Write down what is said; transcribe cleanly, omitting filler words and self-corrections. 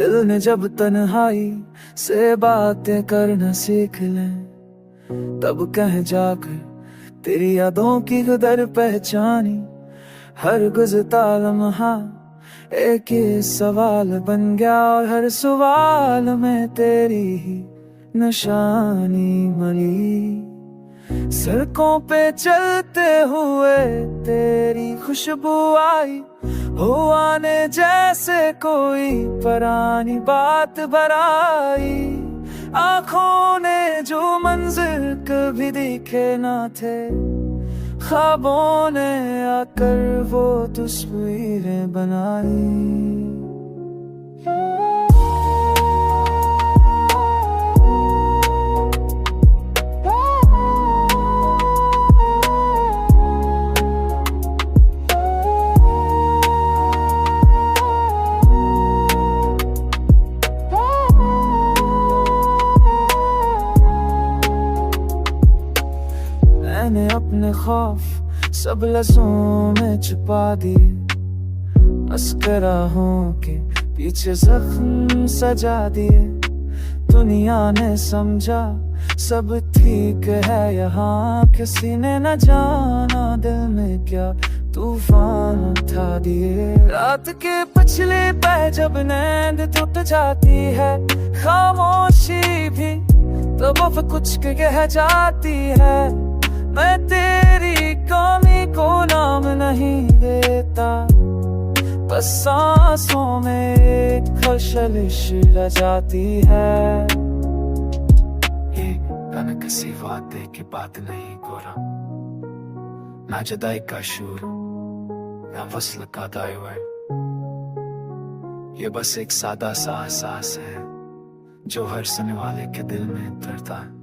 दिल ने जब तन्हाई से बातें करना सीख लें, तब कह जाकर तेरी यादों की कदर पहचानी। हर गुज़रता लम्हा एक ही सवाल बन गया, और हर सवाल में तेरी ही निशानी मिली। सड़कों पे चलते हुए तेरी खुशबू आई, हुआ ने जैसे कोई पुरानी बात भराई। आँखों ने जो मंजिल कभी दिखे ना थे, ख्वाबों ने आकर वो तस्वीरें बनाई। मैंने अपने खौफ सब लफ्ज़ों में छुपा दिए, मस्कराहों के पीछे जख्म सजा दिए। दुनिया ने समझा सब ठीक है यहाँ, किसी ने न जाना दिल में क्या तूफान उठा दिए। रात के पिछले पह जब नींद टूट जाती है, खामोशी भी तो अब कुछ कह जाती है। मैं तेरी कमी को नाम नहीं देता, बस सांसों में एक खशलिश रह जाती है। ये न किसी वादे की बात नहीं गोरा, ना जुदाई का शूर, ना वस्ल का दायवा। ये बस एक सादा सा एहसास है जो हर सुनने वाले के दिल में उतरता है।